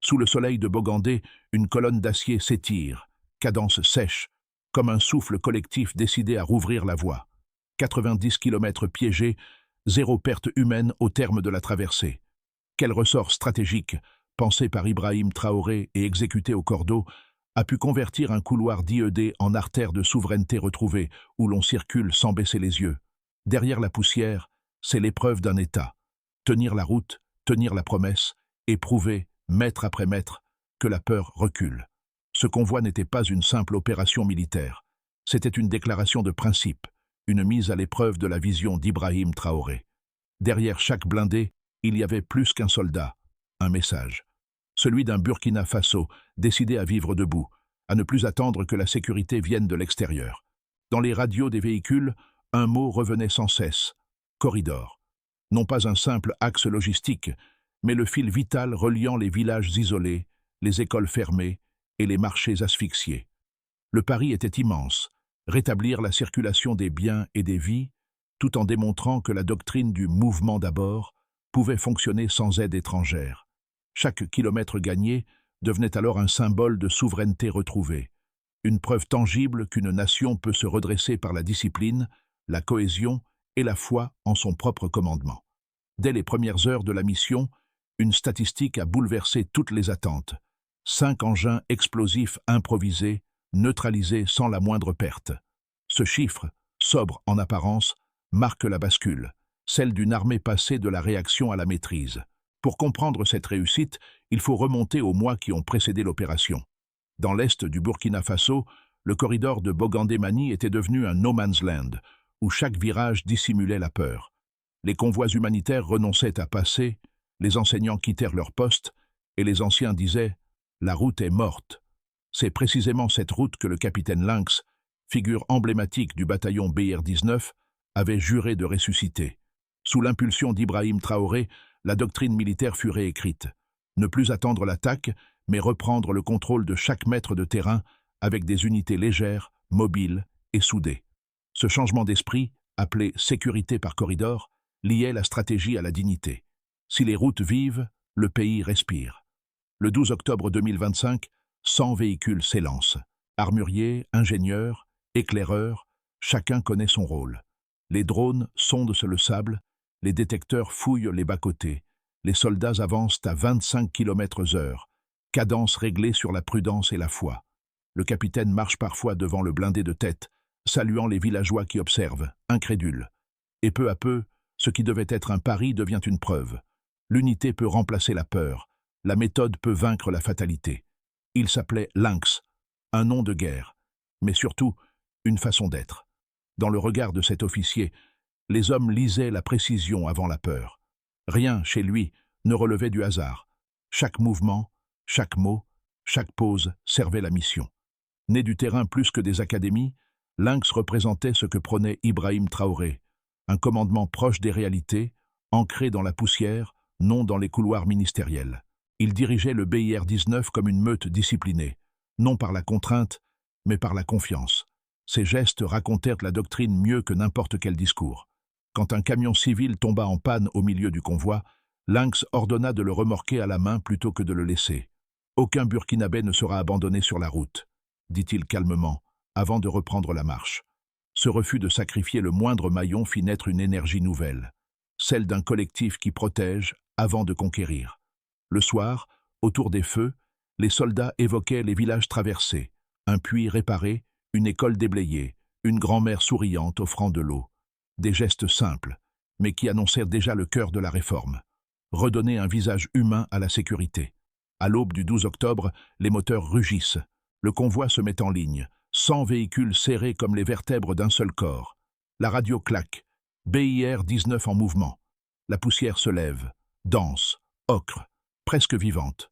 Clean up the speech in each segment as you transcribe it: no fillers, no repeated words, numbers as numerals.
Sous le soleil de Bogandé, une colonne d'acier s'étire, cadence sèche, comme un souffle collectif décidé à rouvrir la voie. 90 kilomètres piégés, zéro perte humaine au terme de la traversée. Quel ressort stratégique, pensé par Ibrahim Traoré et exécuté au cordeau, a pu convertir un couloir d'IED en artère de souveraineté retrouvée, où l'on circule sans baisser les yeux. Derrière la poussière, c'est l'épreuve d'un État. Tenir la route, tenir la promesse, et prouver, mètre après mètre, que la peur recule. Ce convoi n'était pas une simple opération militaire. C'était une déclaration de principe, une mise à l'épreuve de la vision d'Ibrahim Traoré. Derrière chaque blindé, il y avait plus qu'un soldat, un message. Celui d'un Burkina Faso, décidé à vivre debout, à ne plus attendre que la sécurité vienne de l'extérieur. Dans les radios des véhicules, un mot revenait sans cesse, corridor. Non pas un simple axe logistique, mais le fil vital reliant les villages isolés, les écoles fermées et les marchés asphyxiés. Le pari était immense, rétablir la circulation des biens et des vies, tout en démontrant que la doctrine du mouvement d'abord pouvait fonctionner sans aide étrangère. Chaque kilomètre gagné devenait alors un symbole de souveraineté retrouvée, une preuve tangible qu'une nation peut se redresser par la discipline, la cohésion et la foi en son propre commandement. Dès les premières heures de la mission, une statistique a bouleversé toutes les attentes. 5 engins explosifs improvisés, neutralisés sans la moindre perte. Ce chiffre, sobre en apparence, marque la bascule, celle d'une armée passée de la réaction à la maîtrise. Pour comprendre cette réussite, il faut remonter aux mois qui ont précédé l'opération. Dans l'est du Burkina Faso, le corridor de Bogandé-Mani était devenu un no man's land, où chaque virage dissimulait la peur. Les convois humanitaires renonçaient à passer, les enseignants quittèrent leur poste, et les anciens disaient « La route est morte ». C'est précisément cette route que le capitaine Lynx, figure emblématique du bataillon BR-19, avait juré de ressusciter. Sous l'impulsion d'Ibrahim Traoré, la doctrine militaire fut réécrite. Ne plus attendre l'attaque, mais reprendre le contrôle de chaque mètre de terrain avec des unités légères, mobiles et soudées. Ce changement d'esprit, appelé « sécurité par corridor », liait la stratégie à la dignité. Si les routes vivent, le pays respire. Le 12 octobre 2025, 100 véhicules s'élancent. Armuriers, ingénieurs, éclaireurs, chacun connaît son rôle. Les drones sondent le sable, les détecteurs fouillent les bas-côtés, les soldats avancent à 25 km/h, cadence réglée sur la prudence et la foi. Le capitaine marche parfois devant le blindé de tête, saluant les villageois qui observent, incrédules. Et peu à peu, ce qui devait être un pari devient une preuve. L'unité peut remplacer la peur, la méthode peut vaincre la fatalité. Il s'appelait Lynx, un nom de guerre, mais surtout une façon d'être. Dans le regard de cet officier, les hommes lisaient la précision avant la peur. Rien, chez lui, ne relevait du hasard. Chaque mouvement, chaque mot, chaque pause servait la mission. Né du terrain plus que des académies, Lynx représentait ce que prônait Ibrahim Traoré, un commandement proche des réalités, ancré dans la poussière, non dans les couloirs ministériels. Il dirigeait le BIR-19 comme une meute disciplinée, non par la contrainte, mais par la confiance. Ses gestes racontèrent la doctrine mieux que n'importe quel discours. Quand un camion civil tomba en panne au milieu du convoi, Lynx ordonna de le remorquer à la main plutôt que de le laisser. « Aucun Burkinabé ne sera abandonné sur la route », dit-il calmement, avant de reprendre la marche. Ce refus de sacrifier le moindre maillon fit naître une énergie nouvelle, celle d'un collectif qui protège avant de conquérir. Le soir, autour des feux, les soldats évoquaient les villages traversés, un puits réparé, une école déblayée, une grand-mère souriante offrant de l'eau. Des gestes simples, mais qui annoncèrent déjà le cœur de la réforme. Redonner un visage humain à la sécurité. À l'aube du 12 octobre, les moteurs rugissent. Le convoi se met en ligne, 100 véhicules serrés comme les vertèbres d'un seul corps. La radio claque. BIR-19 en mouvement. La poussière se lève, dense, ocre, presque vivante.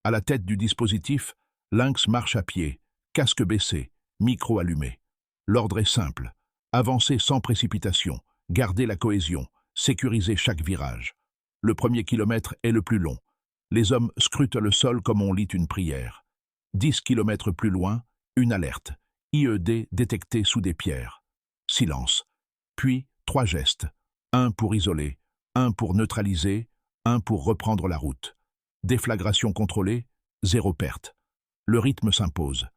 À la tête du dispositif, Lynx marche à pied, casque baissé, micro allumé. L'ordre est simple. Avancer sans précipitation, garder la cohésion, sécuriser chaque virage. Le premier kilomètre est le plus long. Les hommes scrutent le sol comme on lit une prière. 10 kilomètres plus loin, une alerte. IED détecté sous des pierres. Silence. Puis, 3 gestes. Un pour isoler, un pour neutraliser, un pour reprendre la route. Déflagration contrôlée, zéro perte. Le rythme s'impose.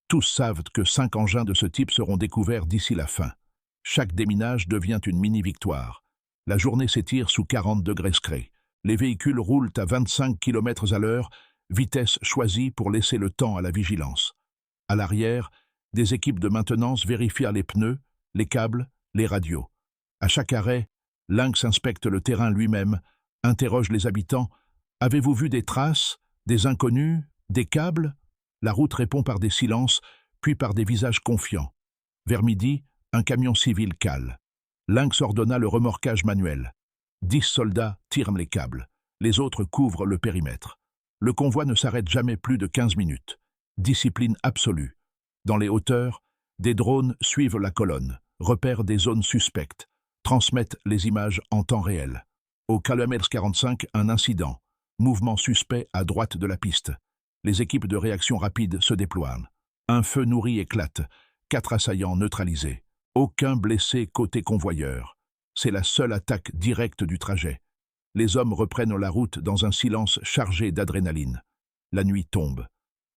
Tous savent que 5 engins de ce type seront découverts d'ici la fin. Chaque déminage devient une mini-victoire. La journée s'étire sous 40 degrés Celsius. Les véhicules roulent à 25 km à l'heure, vitesse choisie pour laisser le temps à la vigilance. À l'arrière, des équipes de maintenance vérifient les pneus, les câbles, les radios. À chaque arrêt, Lynx inspecte le terrain lui-même, interroge les habitants. « Avez-vous vu des traces, des inconnus, des câbles ?» La route répond par des silences, puis par des visages confiants. Vers midi, un camion civil cale. Lynx ordonna le remorquage manuel. 10 soldats tirent les câbles. Les autres couvrent le périmètre. Le convoi ne s'arrête jamais plus de 15 minutes. Discipline absolue. Dans les hauteurs, des drones suivent la colonne, repèrent des zones suspectes, transmettent les images en temps réel. Au KM 45, un incident. Mouvement suspect à droite de la piste. Les équipes de réaction rapide se déploient. Un feu nourri éclate. 4 assaillants neutralisés. Aucun blessé côté convoyeur. C'est la seule attaque directe du trajet. Les hommes reprennent la route dans un silence chargé d'adrénaline. La nuit tombe.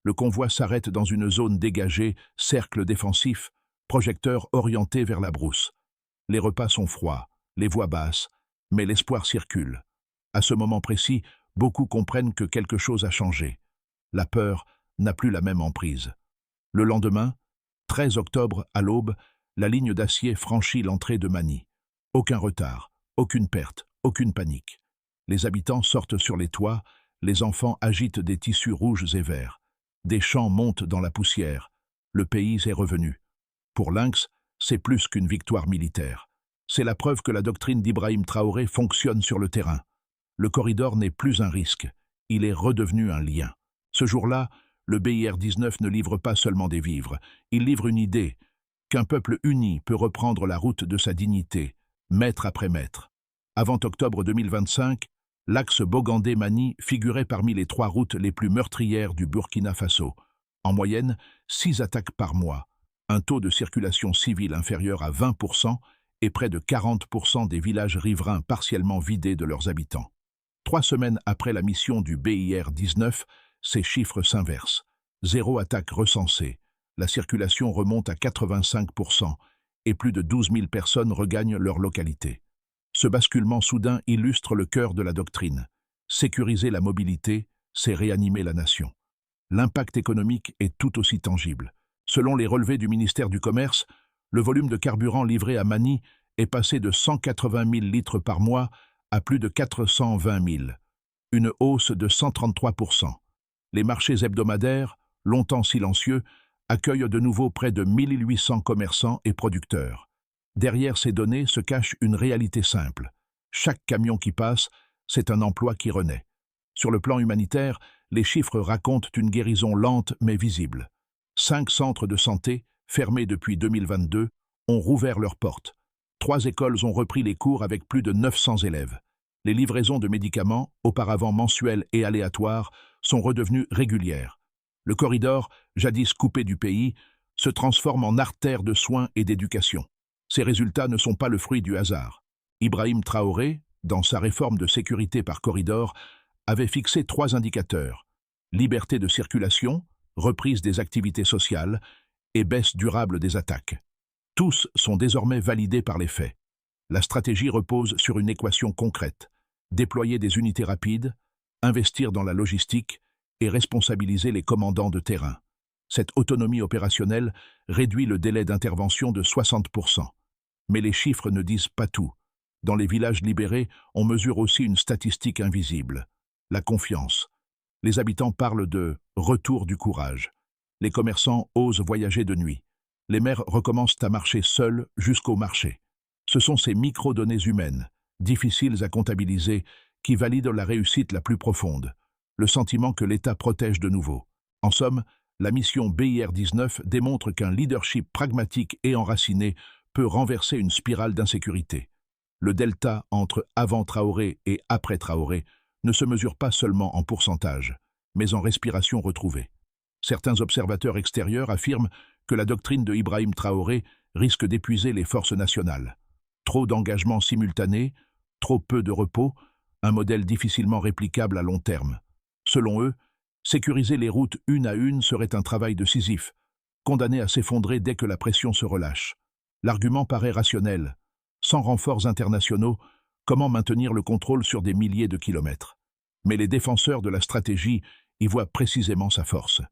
Le convoi s'arrête dans une zone dégagée, cercle défensif, projecteur orienté vers la brousse. Les repas sont froids, les voix basses, mais l'espoir circule. À ce moment précis, beaucoup comprennent que quelque chose a changé. La peur n'a plus la même emprise. Le lendemain, 13 octobre à l'aube, la ligne d'acier franchit l'entrée de Manny. Aucun retard, aucune perte, aucune panique. Les habitants sortent sur les toits, les enfants agitent des tissus rouges et verts. Des chants montent dans la poussière. Le pays est revenu. Pour Lynx, c'est plus qu'une victoire militaire. C'est la preuve que la doctrine d'Ibrahim Traoré fonctionne sur le terrain. Le corridor n'est plus un risque, il est redevenu un lien. Ce jour-là, le BIR-19 ne livre pas seulement des vivres, il livre une idée, qu'un peuple uni peut reprendre la route de sa dignité, mètre après mètre. Avant octobre 2025, l'axe Bogandé-Manny figurait parmi les 3 routes les plus meurtrières du Burkina Faso. En moyenne, 6 attaques par mois, un taux de circulation civile inférieur à 20% et près de 40% des villages riverains partiellement vidés de leurs habitants. 3 semaines après la mission du BIR-19, ces chiffres s'inversent. 0 attaque recensée. La circulation remonte à 85% et plus de 12 000 personnes regagnent leur localité. Ce basculement soudain illustre le cœur de la doctrine. Sécuriser la mobilité, c'est réanimer la nation. L'impact économique est tout aussi tangible. Selon les relevés du ministère du Commerce, le volume de carburant livré à Manny est passé de 180 000 litres par mois à plus de 420 000, une hausse de 133%. Les marchés hebdomadaires, longtemps silencieux, accueillent de nouveau près de 1800 commerçants et producteurs. Derrière ces données se cache une réalité simple. Chaque camion qui passe, c'est un emploi qui renaît. Sur le plan humanitaire, les chiffres racontent une guérison lente mais visible. 5 centres de santé, fermés depuis 2022, ont rouvert leurs portes. 3 écoles ont repris les cours avec plus de 900 élèves. Les livraisons de médicaments, auparavant mensuelles et aléatoires, sont redevenues régulières. Le corridor, jadis coupé du pays, se transforme en artère de soins et d'éducation. Ces résultats ne sont pas le fruit du hasard. Ibrahim Traoré, dans sa réforme de sécurité par corridor, avait fixé 3 indicateurs: liberté de circulation, reprise des activités sociales et baisse durable des attaques. Tous sont désormais validés par les faits. La stratégie repose sur une équation concrète: déployer des unités rapides, investir dans la logistique et responsabiliser les commandants de terrain. Cette autonomie opérationnelle réduit le délai d'intervention de 60%. Mais les chiffres ne disent pas tout. Dans les villages libérés, on mesure aussi une statistique invisible: la confiance. Les habitants parlent de « retour du courage ». Les commerçants osent voyager de nuit. Les maires recommencent à marcher seuls jusqu'au marché. Ce sont ces micro-données humaines, difficiles à comptabiliser, qui valident la réussite la plus profonde. Le sentiment que l'État protège de nouveau. En somme, la mission BIR-19 démontre qu'un leadership pragmatique et enraciné peut renverser une spirale d'insécurité. Le delta entre avant Traoré et après Traoré ne se mesure pas seulement en pourcentage, mais en respiration retrouvée. Certains observateurs extérieurs affirment que la doctrine de Ibrahim Traoré risque d'épuiser les forces nationales. Trop d'engagements simultanés, trop peu de repos, un modèle difficilement réplicable à long terme. Selon eux, Sécuriser les routes une à une serait un travail de Sisyphe, condamné à s'effondrer dès que la pression se relâche. L'argument paraît rationnel. Sans renforts internationaux, comment maintenir le contrôle sur des milliers de kilomètres? Mais les défenseurs de la stratégie y voient précisément sa force.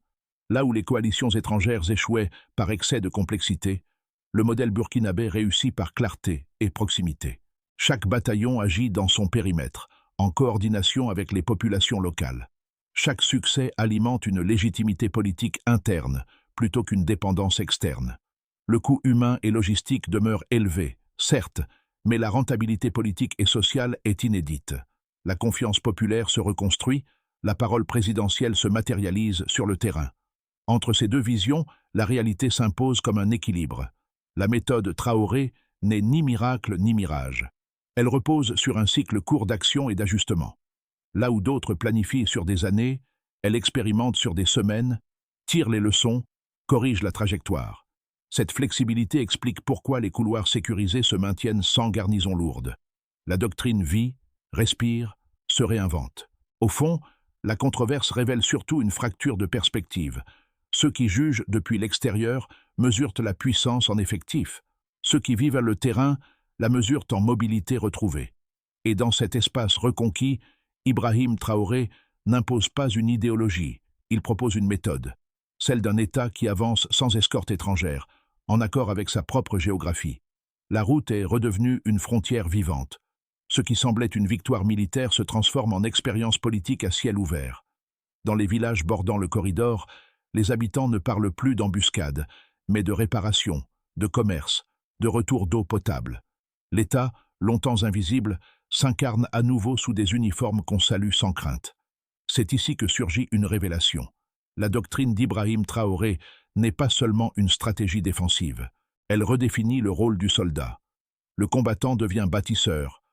Là où les coalitions étrangères échouaient par excès de complexité, le modèle burkinabé réussit par clarté et proximité. Chaque bataillon agit dans son périmètre, en coordination avec les populations locales. Chaque succès alimente une légitimité politique interne, plutôt qu'une dépendance externe. Le coût humain et logistique demeure élevé, certes, mais la rentabilité politique et sociale est inédite. La confiance populaire se reconstruit, la parole présidentielle se matérialise sur le terrain. Entre ces deux visions, la réalité s'impose comme un équilibre. La méthode Traoré n'est ni miracle ni mirage. Elle repose sur un cycle court d'action et d'ajustement. Là où d'autres planifient sur des années, elle expérimente sur des semaines, tire les leçons, corrige la trajectoire. Cette flexibilité explique pourquoi les couloirs sécurisés se maintiennent sans garnison lourde. La doctrine vit, respire, se réinvente. Au fond, la controverse révèle surtout une fracture de perspective. Ceux qui jugent depuis l'extérieur mesurent la puissance en effectif. Ceux qui vivent le terrain la mesurent en mobilité retrouvée. Et dans cet espace reconquis, Ibrahim Traoré n'impose pas une idéologie, il propose une méthode, celle d'un État qui avance sans escorte étrangère, en accord avec sa propre géographie. La route est redevenue une frontière vivante. Ce qui semblait une victoire militaire se transforme en expérience politique à ciel ouvert. Dans les villages bordant le corridor, les habitants ne parlent plus d'embuscade, mais de réparation, de commerce, de retour d'eau potable. L'État, longtemps invisible, s'incarne à nouveau sous des uniformes qu'on salue sans crainte. C'est ici que surgit une révélation. La doctrine d'Ibrahim Traoré n'est pas seulement une stratégie défensive. Elle redéfinit le rôle du soldat. Le combattant devient bâtisseur,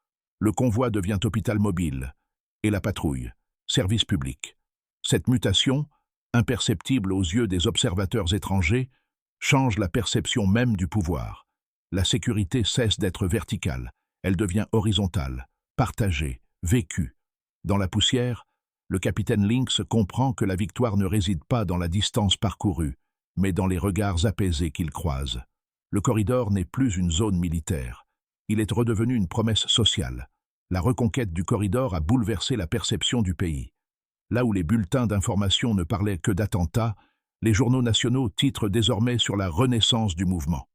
le convoi devient hôpital mobile, et la patrouille, service public. Cette mutation, imperceptible aux yeux des observateurs étrangers, change la perception même du pouvoir. La sécurité cesse d'être verticale, elle devient horizontale, partagée, vécue. Dans la poussière, le capitaine Lynx comprend que la victoire ne réside pas dans la distance parcourue, mais dans les regards apaisés qu'il croise. Le corridor n'est plus une zone militaire. Il est redevenu une promesse sociale. La reconquête du corridor a bouleversé la perception du pays. Là où les bulletins d'information ne parlaient que d'attentats, les journaux nationaux titrent désormais sur la renaissance du mouvement.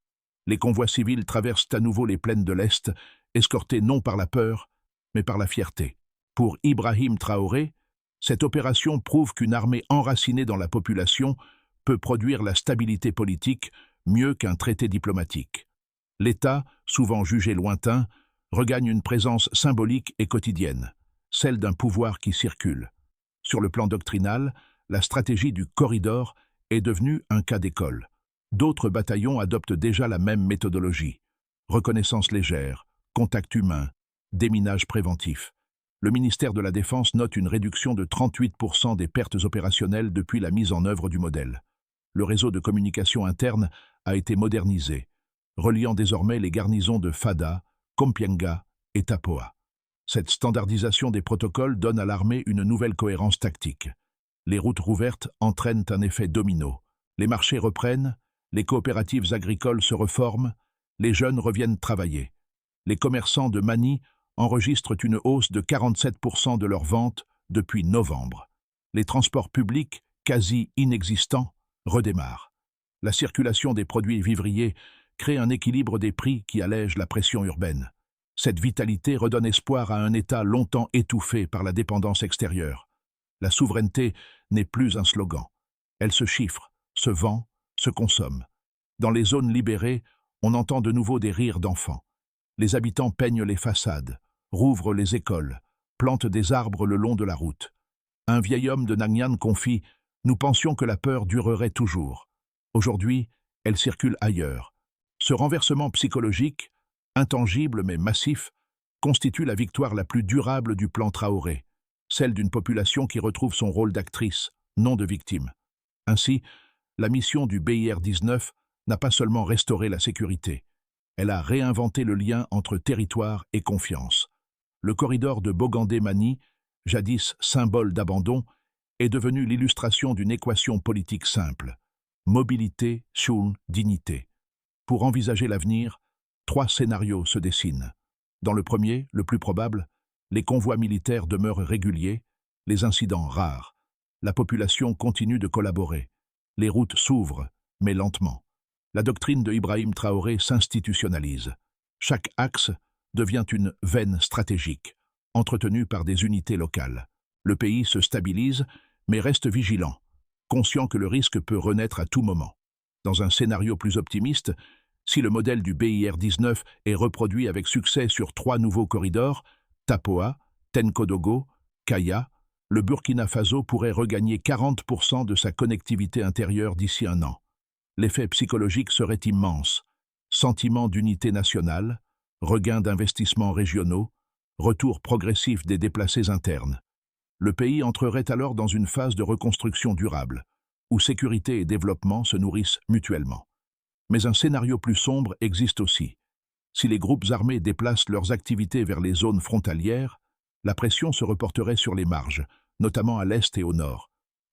Les convois civils traversent à nouveau les plaines de l'Est, escortés non par la peur, mais par la fierté. Pour Ibrahim Traoré, cette opération prouve qu'une armée enracinée dans la population peut produire la stabilité politique mieux qu'un traité diplomatique. L'État, souvent jugé lointain, regagne une présence symbolique et quotidienne, celle d'un pouvoir qui circule. Sur le plan doctrinal, la stratégie du corridor est devenue un cas d'école. D'autres bataillons adoptent déjà la même méthodologie. Reconnaissance légère, contact humain, déminage préventif. Le ministère de la Défense note une réduction de 38% des pertes opérationnelles depuis la mise en œuvre du modèle. Le réseau de communication interne a été modernisé, reliant désormais les garnisons de Fada, Kompienga et Tapoa. Cette standardisation des protocoles donne à l'armée une nouvelle cohérence tactique. Les routes rouvertes entraînent un effet domino. Les marchés reprennent, les coopératives agricoles se reforment, les jeunes reviennent travailler. Les commerçants de Mani enregistrent une hausse de 47% de leurs ventes depuis novembre. Les transports publics, quasi inexistants, redémarrent. La circulation des produits vivriers crée un équilibre des prix qui allège la pression urbaine. Cette vitalité redonne espoir à un État longtemps étouffé par la dépendance extérieure. La souveraineté n'est plus un slogan. Elle se chiffre, se vend, se consomme. Dans les zones libérées, on entend de nouveau des rires d'enfants. Les habitants peignent les façades, rouvrent les écoles, plantent des arbres le long de la route. Un vieil homme de Nagnan confie « Nous pensions que la peur durerait toujours. Aujourd'hui, elle circule ailleurs. » Ce renversement psychologique, intangible mais massif, constitue la victoire la plus durable du plan Traoré, celle d'une population qui retrouve son rôle d'actrice, non de victime. Ainsi, la mission du BIR-19 n'a pas seulement restauré la sécurité, elle a réinventé le lien entre territoire et confiance. Le corridor de Bogandé-Mani, jadis symbole d'abandon, est devenue l'illustration d'une équation politique simple. Mobilité, Schul, dignité. Pour envisager l'avenir, 3 scénarios se dessinent. Dans le premier, le plus probable, les convois militaires demeurent réguliers, les incidents rares. La population continue de collaborer. Les routes s'ouvrent, mais lentement. La doctrine de Ibrahim Traoré s'institutionnalise. Chaque axe devient une veine stratégique, entretenue par des unités locales. Le pays se stabilise, mais reste vigilant, conscient que le risque peut renaître à tout moment. Dans un scénario plus optimiste, si le modèle du BIR-19 est reproduit avec succès sur 3 nouveaux corridors, Tapoa, Tenkodogo, Kaya, le Burkina Faso pourrait regagner 40% de sa connectivité intérieure d'ici un an. L'effet psychologique serait immense. Sentiment d'unité nationale, regain d'investissements régionaux, retour progressif des déplacés internes. Le pays entrerait alors dans une phase de reconstruction durable, où sécurité et développement se nourrissent mutuellement. Mais un scénario plus sombre existe aussi. Si les groupes armés déplacent leurs activités vers les zones frontalières, la pression se reporterait sur les marges, notamment à l'est et au nord.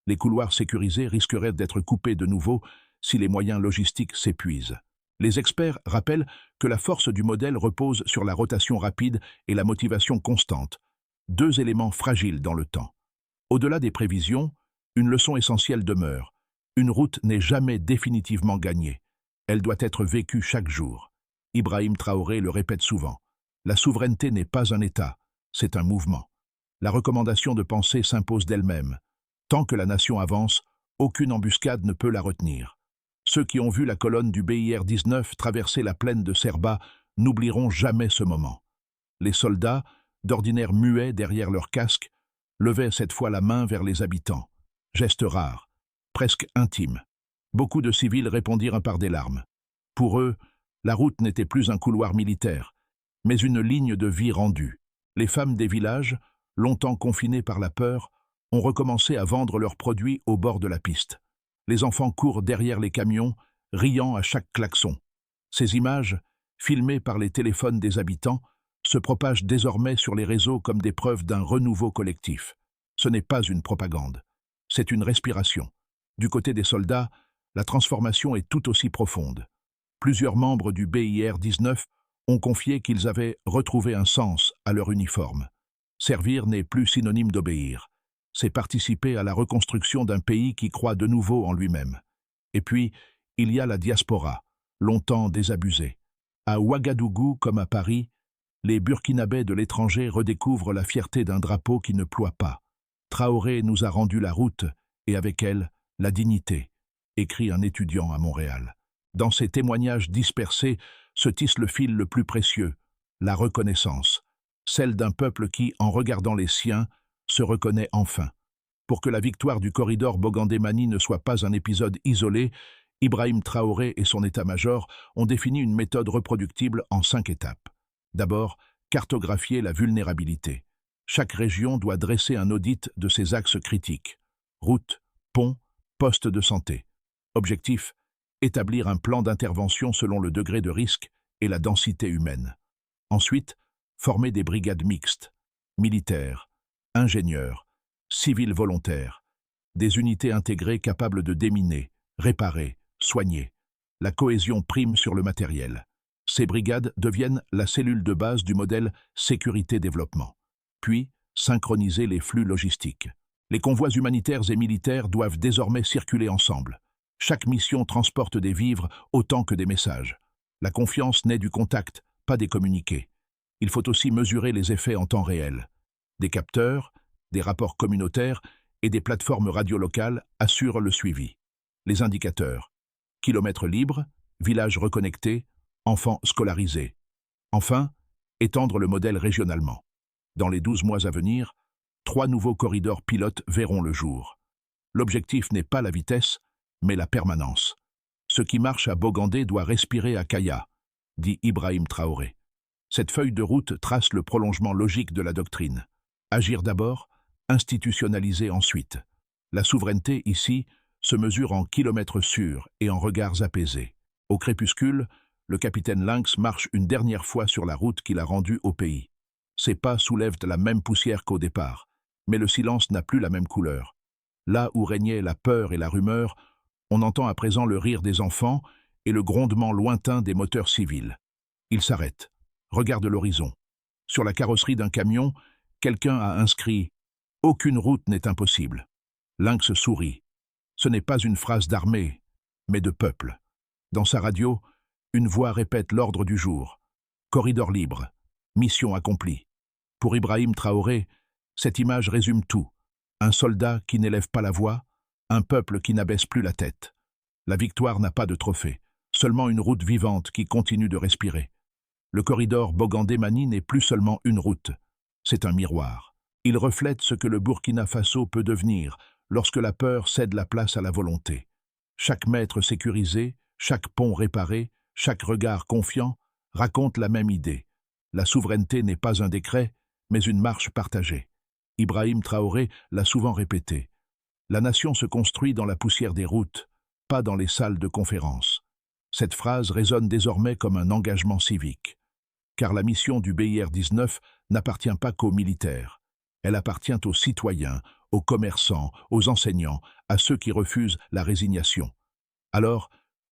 Les couloirs sécurisés risqueraient d'être coupés de nouveau si les moyens logistiques s'épuisent. Les experts rappellent que la force du modèle repose sur la rotation rapide et la motivation constante, 2 éléments fragiles dans le temps. Au-delà des prévisions, une leçon essentielle demeure. Une route n'est jamais définitivement gagnée. Elle doit être vécue chaque jour. Ibrahim Traoré le répète souvent. La souveraineté n'est pas un État, c'est un mouvement. La recommandation de penser s'impose d'elle-même. Tant que la nation avance, aucune embuscade ne peut la retenir. Ceux qui ont vu la colonne du BIR-19 traverser la plaine de Serba n'oublieront jamais ce moment. Les soldats, d'ordinaire muets derrière leur casque, levaient cette fois la main vers les habitants. Geste rare, presque intime. Beaucoup de civils répondirent par des larmes. Pour eux, la route n'était plus un couloir militaire, mais une ligne de vie rendue. Les femmes des villages, longtemps confinées par la peur, ont recommencé à vendre leurs produits au bord de la piste. Les enfants courent derrière les camions, riant à chaque klaxon. Ces images, filmées par les téléphones des habitants, se propagent désormais sur les réseaux comme des preuves d'un renouveau collectif. Ce n'est pas une propagande, c'est une respiration. Du côté des soldats, la transformation est tout aussi profonde. Plusieurs membres du BIR-19 ont confié qu'ils avaient retrouvé un sens à leur uniforme. Servir n'est plus synonyme d'obéir. C'est participer à la reconstruction d'un pays qui croit de nouveau en lui-même. Et puis, il y a la diaspora, longtemps désabusée. À Ouagadougou comme à Paris, les Burkinabés de l'étranger redécouvrent la fierté d'un drapeau qui ne ploie pas. Traoré nous a rendu la route, et avec elle, la dignité, écrit un étudiant à Montréal. Dans ces témoignages dispersés se tisse le fil le plus précieux, la reconnaissance, celle d'un peuple qui, en regardant les siens, se reconnaît enfin. Pour que la victoire du corridor Bogandé-Mani ne soit pas un épisode isolé, Ibrahim Traoré et son état-major ont défini une méthode reproductible en 5 étapes. D'abord, cartographier la vulnérabilité. Chaque région doit dresser un audit de ses axes critiques. Routes, ponts, postes de santé. Objectif, établir un plan d'intervention selon le degré de risque et la densité humaine. Ensuite, former des brigades mixtes, militaires, ingénieurs, civils volontaires, des unités intégrées capables de déminer, réparer, soigner. La cohésion prime sur le matériel. Ces brigades deviennent la cellule de base du modèle sécurité-développement. Puis, synchroniser les flux logistiques. Les convois humanitaires et militaires doivent désormais circuler ensemble. Chaque mission transporte des vivres autant que des messages. La confiance naît du contact, pas des communiqués. Il faut aussi mesurer les effets en temps réel. Des capteurs, des rapports communautaires et des plateformes radiolocales assurent le suivi. Les indicateurs. Kilomètres libres, villages reconnectés, enfants scolarisés. Enfin, étendre le modèle régionalement. Dans les 12 mois à venir, 3 nouveaux corridors pilotes verront le jour. L'objectif n'est pas la vitesse, mais la permanence. Ce qui marche à Bogandé doit respirer à Kaya, dit Ibrahim Traoré. Cette feuille de route trace le prolongement logique de la doctrine. Agir d'abord, institutionnaliser ensuite. La souveraineté, ici, se mesure en kilomètres sûrs et en regards apaisés. Au crépuscule, le capitaine Lynx marche une dernière fois sur la route qu'il a rendue au pays. Ses pas soulèvent la même poussière qu'au départ, mais le silence n'a plus la même couleur. Là où régnait la peur et la rumeur, on entend à présent le rire des enfants et le grondement lointain des moteurs civils. Il s'arrête, regarde l'horizon. Sur la carrosserie d'un camion, quelqu'un a inscrit « Aucune route n'est impossible ». Lynx sourit. Ce n'est pas une phrase d'armée, mais de peuple. Dans sa radio, une voix répète l'ordre du jour. Corridor libre, mission accomplie. Pour Ibrahim Traoré, cette image résume tout. Un soldat qui n'élève pas la voix, un peuple qui n'abaisse plus la tête. La victoire n'a pas de trophée, seulement une route vivante qui continue de respirer. Le corridor Bogandé-Mani n'est plus seulement une route, c'est un miroir. Il reflète ce que le Burkina Faso peut devenir lorsque la peur cède la place à la volonté. Chaque mètre sécurisé, chaque pont réparé, chaque regard confiant raconte la même idée. La souveraineté n'est pas un décret, mais une marche partagée. Ibrahim Traoré l'a souvent répété. La nation se construit dans la poussière des routes, pas dans les salles de conférence. Cette phrase résonne désormais comme un engagement civique. Car la mission du BIR-19 n'appartient pas qu'aux militaires. Elle appartient aux citoyens, aux commerçants, aux enseignants, à ceux qui refusent la résignation. Alors,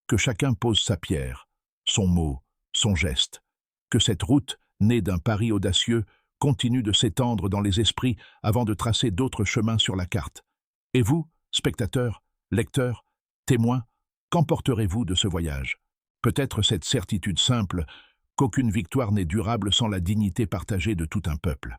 que chacun pose sa pierre, son mot, son geste. Que cette route, née d'un pari audacieux, continue de s'étendre dans les esprits avant de tracer d'autres chemins sur la carte. Et vous, spectateurs, lecteurs, témoins, qu'emporterez-vous de ce voyage? Peut-être cette certitude simple qu'aucune victoire n'est durable sans la dignité partagée de tout un peuple.